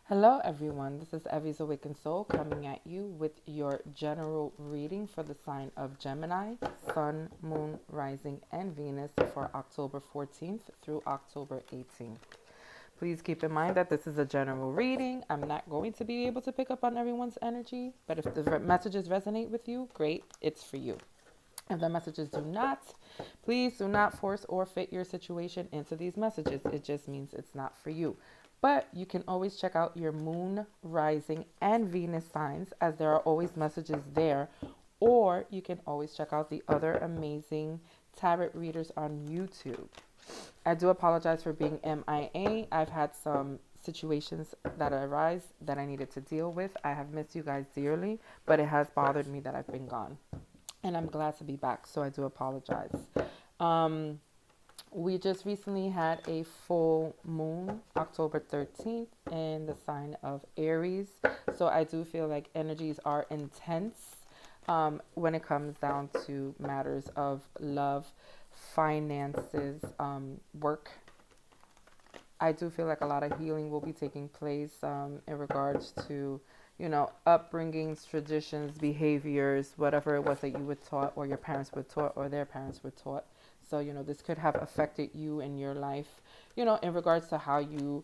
Hello, everyone. This is Evie's Awakened Soul coming at you with your general reading for the sign of Gemini, Sun, Moon, Rising, and Venus for October 14th through October 18th. Please keep in mind that this is a general reading. I'm not going to be able to pick up on everyone's energy, but if the messages resonate with you, great, it's for you. If the messages do not, please do not force or fit your situation into these messages. It just means it's not for you. But you can always check out your moon, rising, and Venus signs, as there are always messages there. Or you can always check out the other amazing tarot readers on YouTube. I do apologize for being MIA. I've had some situations that arise that I needed to deal with. I have missed you guys dearly, but it has bothered me that I've been gone. And I'm glad to be back, so I do apologize. Um, we just recently had a full moon, October 13th, in the sign of Aries. So I do feel like energies are intense when it comes down to matters of love, finances, work. I do feel like a lot of healing will be taking place in regards to, upbringings, traditions, behaviors, whatever it was that you were taught or your parents were taught or their parents were taught. So, this could have affected you in your life, in regards to how you,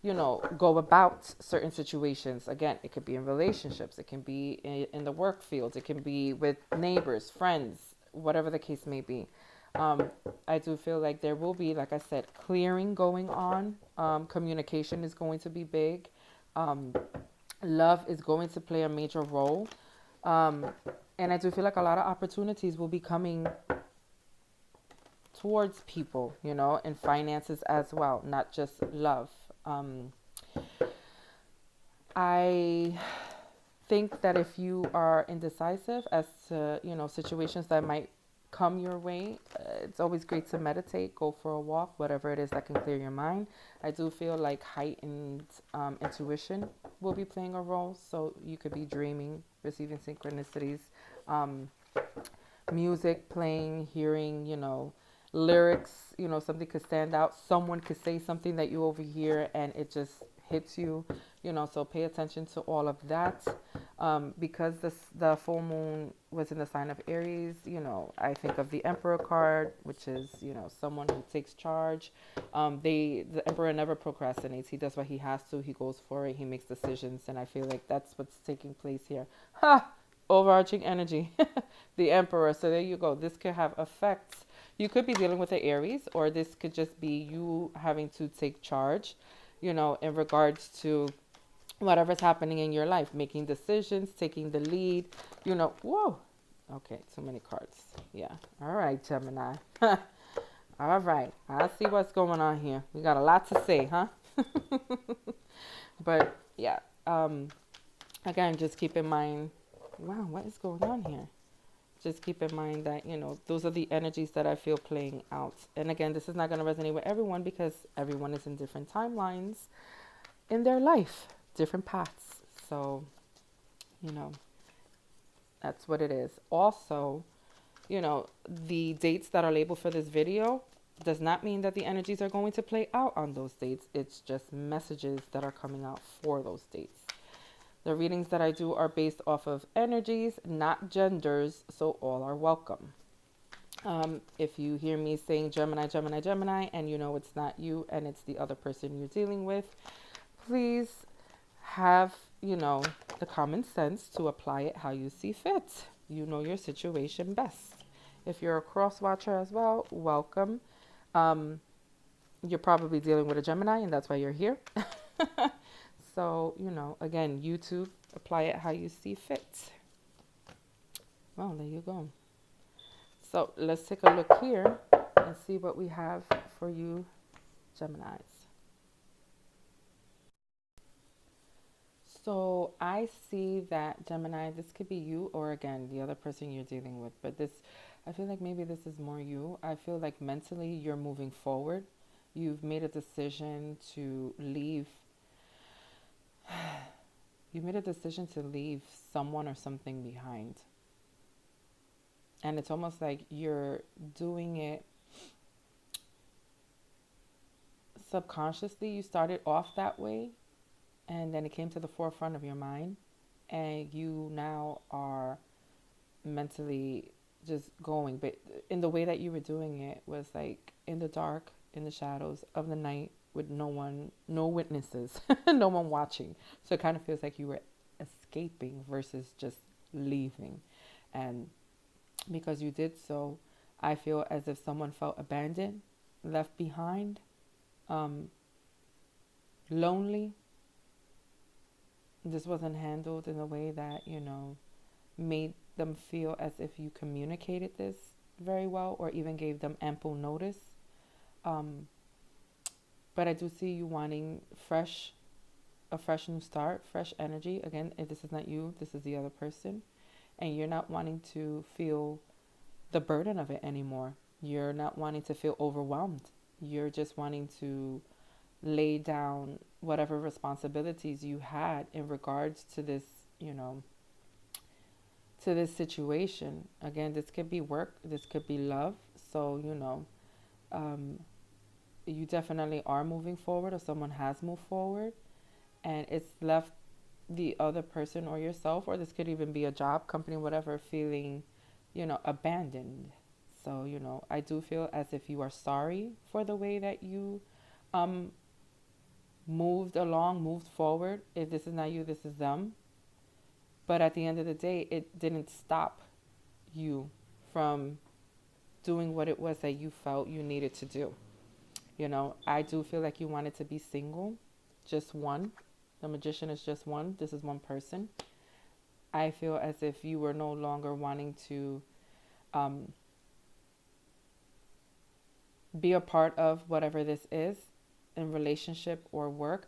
go about certain situations. Again, it could be in relationships, it can be in the work field, it can be with neighbors, friends, whatever the case may be. Um, I do feel like there will be, like I said, clearing going on. Communication is going to be big. Um, Love is going to play a major role. Um, and I do feel like a lot of opportunities will be coming towards people, and finances as well, not just love. Um, I think that if you are indecisive as to, situations that might come your way, it's always great to meditate, go for a walk, whatever it is that can clear your mind. I do feel like heightened intuition will be playing a role. So you could be dreaming, receiving synchronicities, um, music playing, hearing, lyrics, something could stand out. Someone could say something that you overhear and it just hits you, so pay attention to all of that. Because the full moon was in the sign of Aries, I think of the Emperor card, which is, someone who takes charge. The Emperor never procrastinates. He does what he has to. He goes for it. He makes decisions. And I feel like that's what's taking place here. Ha! Overarching energy. The Emperor. So there you go. This could have effects. You could be dealing with the Aries, or this could just be you having to take charge, in regards to whatever's happening in your life, making decisions, taking the lead, whoa. Okay, too many cards. Yeah. All right, Gemini. All right. I see what's going on here. We got a lot to say, huh? But yeah. Again, just keep in mind, wow, what is going on here? Just keep in mind that, those are the energies that I feel playing out. And again, this is not going to resonate with everyone because everyone is in different timelines in their life, different paths. So, you know, that's what it is. Also, the dates that are labeled for this video does not mean that the energies are going to play out on those dates. It's just messages that are coming out for those dates. The readings that I do are based off of energies, not genders, so all are welcome. If you hear me saying Gemini, Gemini, Gemini, and it's not you and it's the other person you're dealing with, please have, the common sense to apply it how you see fit. You know your situation best. If you're a cross watcher as well, welcome. You're probably dealing with a Gemini and that's why you're here. So, again, YouTube, apply it how you see fit. Well, there you go. So let's take a look here and see what we have for you, Geminis. So I see that, Gemini, this could be you or again, the other person you're dealing with. But I feel like maybe this is more you. I feel like mentally you're moving forward. You've made a decision to leave. You made a decision to leave someone or something behind. And it's almost like you're doing it subconsciously. You started off that way, and then it came to the forefront of your mind, and you now are mentally just going, but in the way that you were doing it was like in the dark, in the shadows of the night, with no one, no witnesses, no one watching. So it kind of feels like you were escaping versus just leaving. And because you did so, I feel as if someone felt abandoned, left behind, um, lonely. This wasn't handled in a way that, made them feel as if you communicated this very well or even gave them ample notice. Um, but I do see you wanting a fresh new start, fresh energy. Again, if this is not you, this is the other person. And you're not wanting to feel the burden of it anymore. You're not wanting to feel overwhelmed. You're just wanting to lay down whatever responsibilities you had in regards to this, to this situation. Again, this could be work, this could be love. So, um, you definitely are moving forward, or someone has moved forward, and it's left the other person or yourself, or this could even be a job, company, whatever, feeling, abandoned. So, I do feel as if you are sorry for the way that you um, moved along, moved forward. If this is not you, this is them. But at the end of the day, it didn't stop you from doing what it was that you felt you needed to do. I do feel like you wanted to be single, just one. The magician is just one. This is one person. I feel as if you were no longer wanting to um, be a part of whatever this is in relationship or work.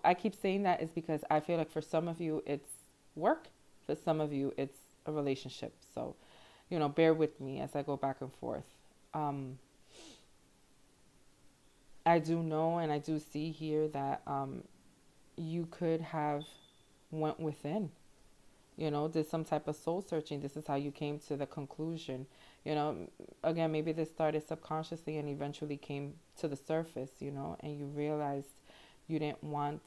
I keep saying that is because I feel like for some of you it's work, for some of you it's a relationship. So, bear with me as I go back and forth. I do know and I do see here that you could have went within, did some type of soul searching. This is how you came to the conclusion. Again, maybe this started subconsciously and eventually came to the surface, and you realized you didn't want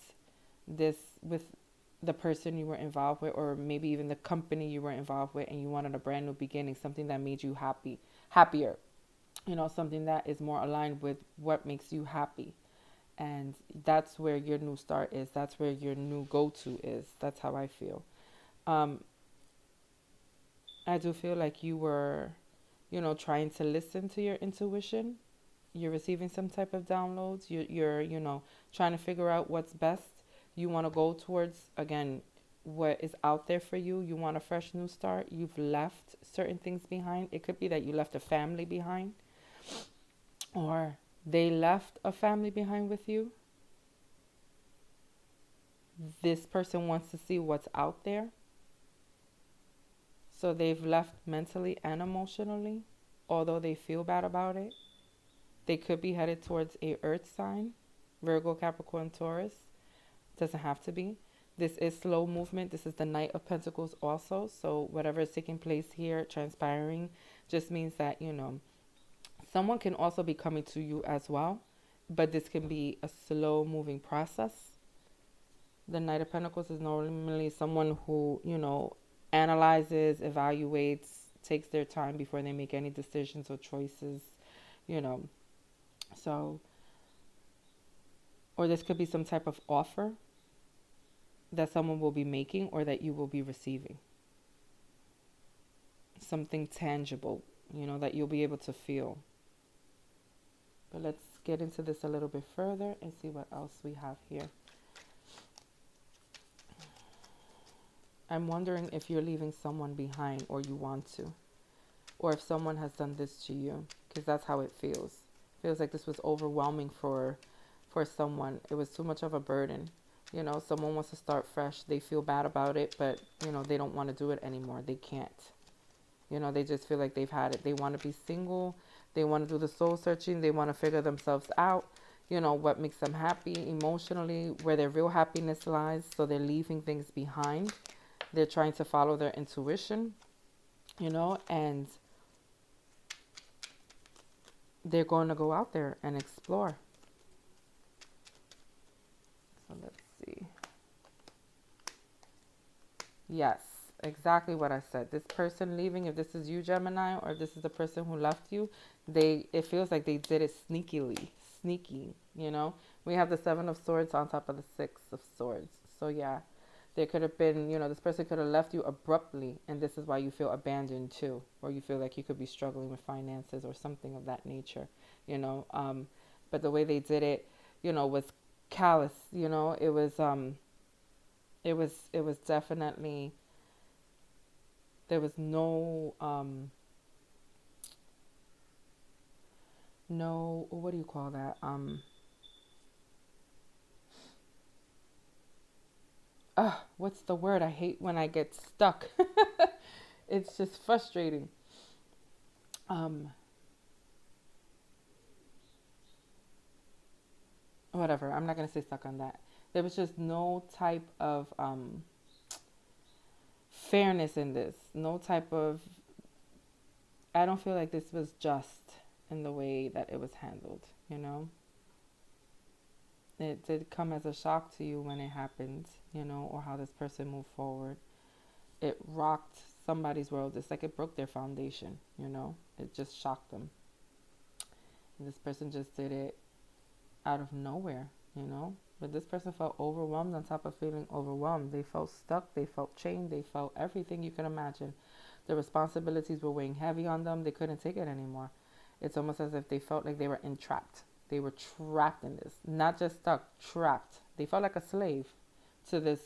this with the person you were involved with, or maybe even the company you were involved with, and you wanted a brand new beginning, something that made you happier, something that is more aligned with what makes you happy. And that's where your new start is. That's where your new go-to is. That's how I feel. Um, I do feel like you were, trying to listen to your intuition. You're receiving some type of downloads. You're trying to figure out what's best. You want to go towards, again, what is out there for you. You want a fresh new start. You've left certain things behind. It could be that you left a family behind, or they left a family behind with you. This person wants to see what's out there. So they've left mentally and emotionally, although they feel bad about it. They could be headed towards a earth sign, Virgo, Capricorn, Taurus. Doesn't have to be. This is slow movement. This is the Knight of Pentacles also. So whatever is taking place here, transpiring, just means that, someone can also be coming to you as well. But this can be a slow moving process. The Knight of Pentacles is normally someone who, analyzes, evaluates, takes their time before they make any decisions or choices, you know. So, or this could be some type of offer that someone will be making or that you will be receiving. Something tangible, that you'll be able to feel. But let's get into this a little bit further and see what else we have here. I'm wondering if you're leaving someone behind or you want to. Or if someone has done this to you. Because that's how it feels. Feels like this was overwhelming for someone. It was too much of a burden. Someone wants to start fresh. They feel bad about it, but, they don't want to do it anymore. They can't. They just feel like they've had it. They want to be single. They want to do the soul searching. They want to figure themselves out. What makes them happy emotionally, where their real happiness lies. So they're leaving things behind. They're trying to follow their intuition, and they're going to go out there and explore. So let's see. Yes, exactly what I said. This person leaving, if this is you, Gemini, or if this is the person who left you, it feels like they did it sneakily, sneaky, you know? We have the Seven of Swords on top of the Six of Swords. So yeah, there could have been, this person could have left you abruptly, and this is why you feel abandoned too, or you feel like you could be struggling with finances or something of that nature, you know? But the way they did it, was callous, it was definitely, there was no, what do you call that, what's the word? I hate when I get stuck. It's just frustrating. um Whatever, I'm not going to say stuck on that. There was just no type of fairness in this, no type of, I don't feel like this was just in the way that it was handled. It did come as a shock to you when it happened, or how this person moved forward. It rocked somebody's world. It's like it broke their foundation. It just shocked them. And this person just did it out of nowhere. But this person felt overwhelmed on top of feeling overwhelmed. They felt stuck, they felt chained, they felt everything you can imagine. The responsibilities were weighing heavy on them. They couldn't take it anymore. It's almost as if they felt like they were entrapped. They were trapped in this. Not just stuck, trapped. They felt like a slave to this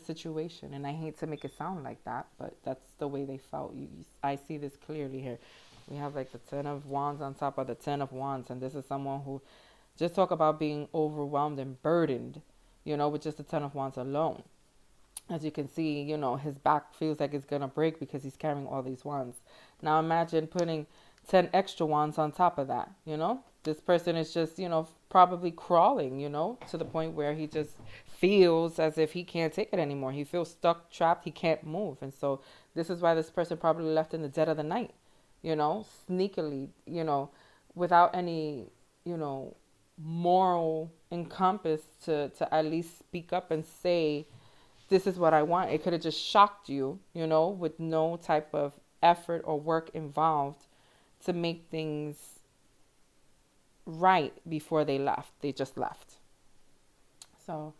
situation. And I hate to make it sound like that, but that's the way they felt. I see this clearly here. We have like the Ten of Wands on top of the Ten of Wands. And this is someone who just talk about being overwhelmed and burdened, with just the Ten of Wands alone. As you can see, his back feels like it's going to break because he's carrying all these wands. Now imagine putting 10 extra wands on top of that. This person is just, probably crawling, to the point where he just feels as if he can't take it anymore. He feels stuck, trapped, he can't move. And so this is why this person probably left in the dead of the night, sneakily, without any, you know, moral encompass to at least speak up and say, this is what I want. It could have just shocked you, with no type of effort or work involved to make things right before they left. They just left. So,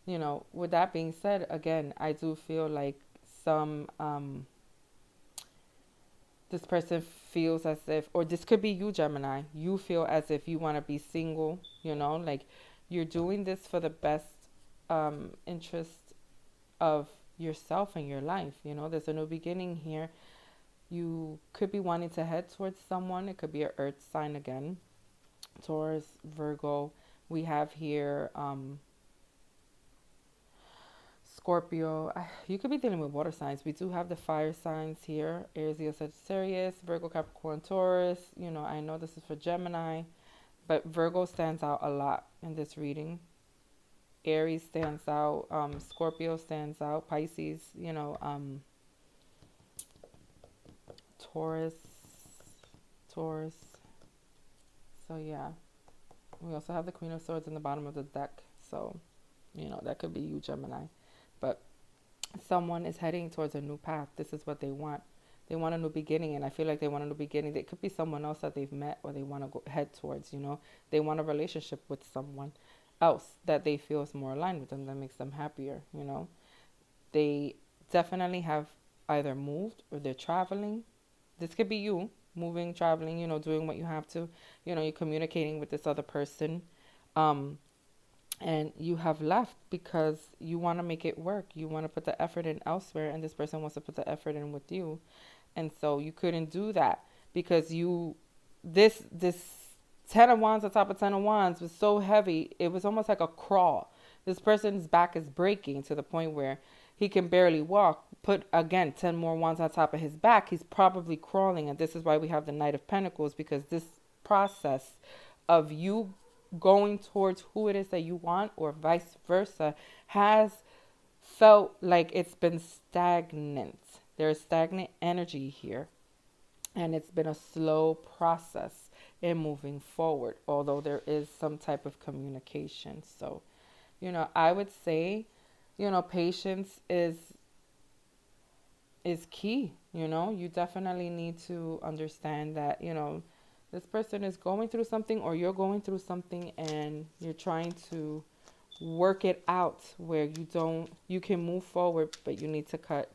with that being said, again, I do feel like some, this person feels as if, or this could be you, Gemini, you feel as if you want to be single, like you're doing this for the best interest of yourself and your life. There's a new beginning here. You could be wanting to head towards someone. It could be an earth sign again. Taurus, Virgo. We have here Scorpio. You could be dealing with water signs. We do have the fire signs here. Aries, Leo, Sagittarius, Virgo, Capricorn, Taurus. I know this is for Gemini, but Virgo stands out a lot in this reading. Aries stands out. Scorpio stands out. Pisces, Taurus. Taurus. So yeah. We also have the Queen of Swords in the bottom of the deck. So, that could be you, Gemini. But someone is heading towards a new path. This is what they want. They want a new beginning, and I feel like they want a new beginning. It could be someone else that they've met or they want to head towards. They want a relationship with someone else that they feel is more aligned with them, that makes them happier. They definitely have either moved or they're traveling. This could be you moving, traveling, doing what you have to. You're communicating with this other person. And you have left because you want to make it work. You want to put the effort in elsewhere, and this person wants to put the effort in with you. And so you couldn't do that because this 10 of wands on top of 10 of wands was so heavy. It was almost like a crawl. This person's back is breaking to the point where he can barely walk. Put, again, 10 more wands on top of his back. He's probably crawling. And this is why we have the Knight of Pentacles, because this process of you going towards who it is that you want, or vice versa, has felt like it's been stagnant. There's stagnant energy here. And it's been a slow process in moving forward, although there is some type of communication. So, I would say Patience is key. You definitely need to understand that, this person is going through something, or you're going through something, and you're trying to work it out where you can move forward, but you need to cut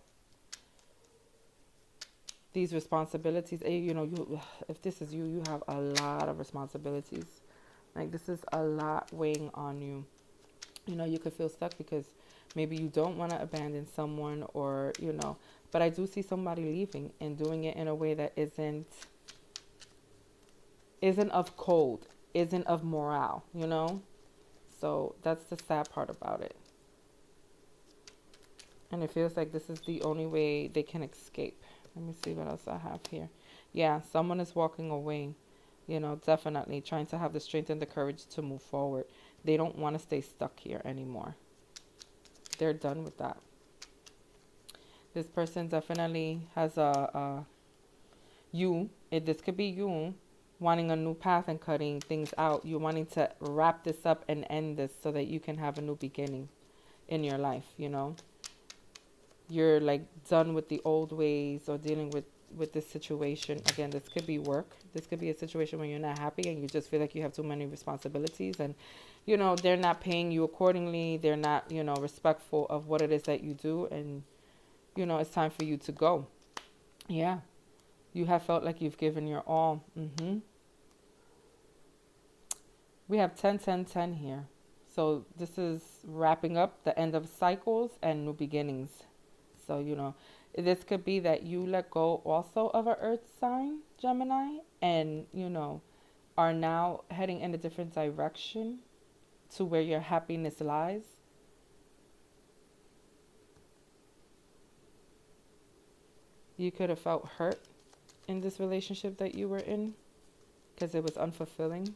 these responsibilities. If this is you, you have a lot of responsibilities. Like, this is a lot weighing on you. You could feel stuck because maybe you don't want to abandon someone, or but I do see somebody leaving and doing it in a way that isn't of code, isn't of morale. So that's the sad part about it. And it feels like this is the only way they can escape. Let me see what else I have here. Yeah, someone is walking away, definitely trying to have the strength and the courage to move forward. They don't want to stay stuck here anymore. They're done with that. This person definitely has this could be you wanting a new path and cutting things out. You wanting to wrap this up and end this so that you can have a new beginning in your life. You're like done with the old ways, or dealing with this situation. Again, this could be work. This could be a situation where you're not happy and you just feel like you have too many responsibilities, and they're not paying you accordingly. They're not respectful of what it is that you do, and it's time for you to go. Yeah, you have felt like you've given your all. We have 10, 10, 10 here. So this is wrapping up the end of cycles and new beginnings. So, this could be that you let go also of a earth sign, Gemini, and, are now heading in a different direction to where your happiness lies. You could have felt hurt in this relationship that you were in because it was unfulfilling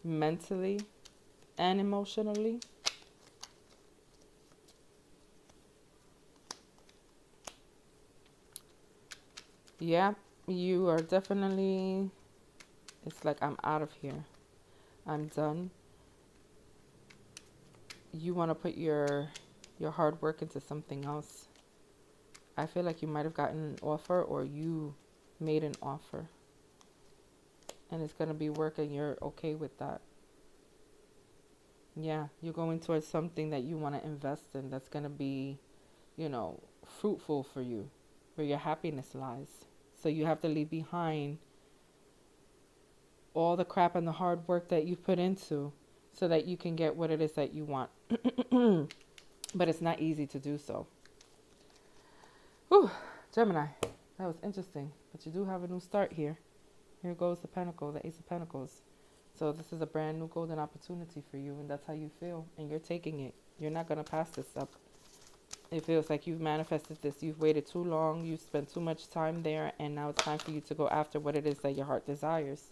mentally and emotionally. Yeah, you are definitely, it's like, I'm out of here. I'm done. You want to put your hard work into something else. I feel like you might have gotten an offer, or you made an offer, and it's going to be work, and you're okay with that. Yeah, you're going towards something that you want to invest in that's going to be, fruitful for you, where your happiness lies. So you have to leave behind all the crap and the hard work that you put into so that you can get what it is that you want. But it's not easy to do so. Whew, Gemini, that was interesting. But you do have a new start here. Here goes the Pentacle, the Ace of Pentacles. So this is a brand new golden opportunity for you, and that's how you feel. And you're taking it. You're not going to pass this up. It feels like you've manifested this. You've waited too long. You've spent too much time there. And now it's time for you to go after what it is that your heart desires.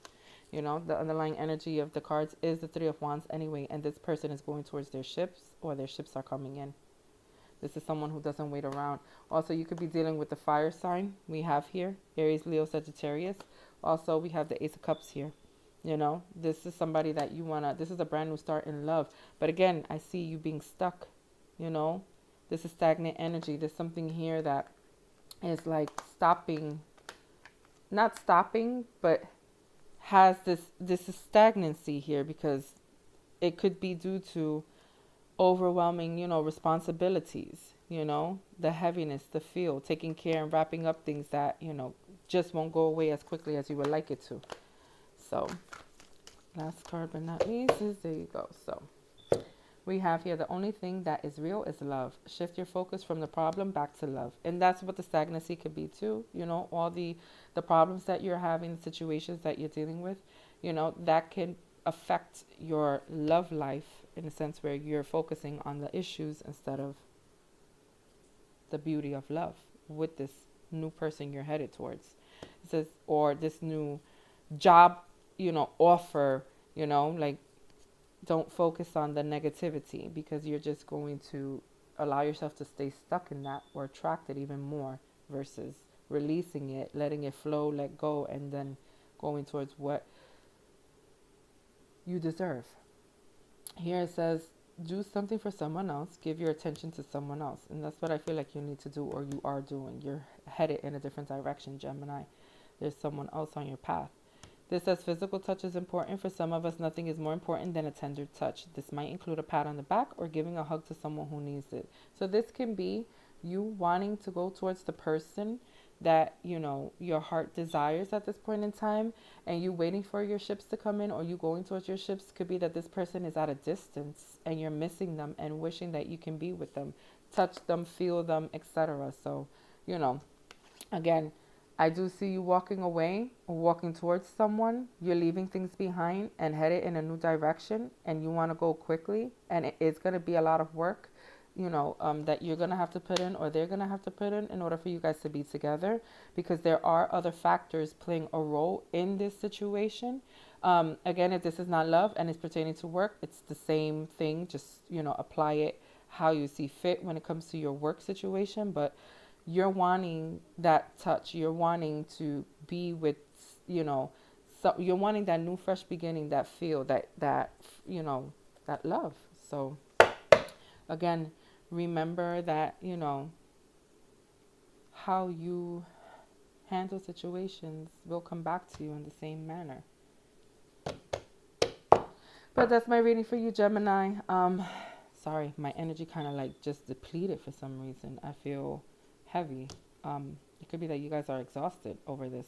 The underlying energy of the cards is the Three of Wands anyway. And this person is going towards their ships, or their ships are coming in. This is someone who doesn't wait around. Also, you could be dealing with the fire sign we have here. Aries, Leo, Sagittarius. Also, we have the Ace of Cups here. This is somebody that you want to, this is a brand new start in love. But again, I see you being stuck. This is stagnant energy. There's something here that is like stopping, not stopping, but has this is stagnancy here, because it could be due to overwhelming, responsibilities, the heaviness, the feel, taking care and wrapping up things that, just won't go away as quickly as you would like it to. So last card but not least is, there you go. So we have here, the only thing that is real is love. Shift your focus from the problem back to love. And that's what the stagnancy could be too. All the problems that you're having, the situations that you're dealing with, that can affect your love life, in a sense where you're focusing on the issues instead of the beauty of love with this new person you're headed towards. It says, or this new job, offer, like, don't focus on the negativity, because you're just going to allow yourself to stay stuck in that, or attract it even more, versus releasing it, letting it flow, let go, and then going towards what you deserve. Here it says, do something for someone else, give your attention to someone else. And that's what I feel like you need to do, or you are doing. You're headed in a different direction, Gemini. There's someone else on your path. This says physical touch is important. For some of us, nothing is more important than a tender touch. This might include a pat on the back or giving a hug to someone who needs it. So this can be you wanting to go towards the person that, you know, your heart desires at this point in time, and you waiting for your ships to come in, or you going towards your ships. Could be that this person is at a distance and you're missing them and wishing that you can be with them, touch them, feel them, etc. So, you know, again, I do see you walking away or walking towards someone. You're leaving things behind and headed in a new direction, and you want to go quickly. And it's going to be a lot of work, you know, that you're going to have to put in, or they're going to have to put in order for you guys to be together, because there are other factors playing a role in this situation. Again, if this is not love and it's pertaining to work, it's the same thing. Just, you know, apply it how you see fit when it comes to your work situation. But you're wanting that touch. You're wanting to be with, you know, so you're wanting that new fresh beginning, that feel, that you know, that love. So again, remember that, you know, how you handle situations will come back to you in the same manner. But that's my reading for you, Gemini. Sorry, my energy kind of like just depleted for some reason. I feel heavy. It could be that you guys are exhausted over this.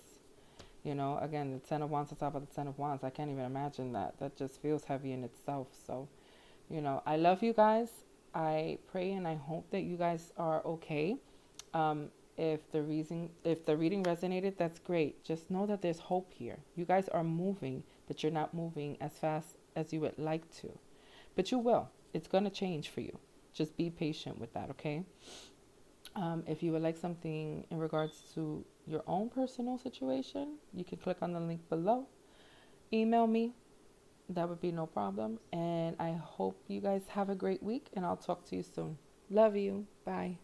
You know, again, the Ten of Wands on top of the Ten of Wands. I can't even imagine that. That just feels heavy in itself. So, you know, I love you guys. I pray and I hope that you guys are okay. If the reading resonated, that's great. Just know that there's hope here. You guys are moving, but you're not moving as fast as you would like to. But you will. It's going to change for you. Just be patient with that, okay? If you would like something in regards to your own personal situation, you can click on the link below. Email me. That would be no problem. And I hope you guys have a great week, and I'll talk to you soon. Love you. Bye.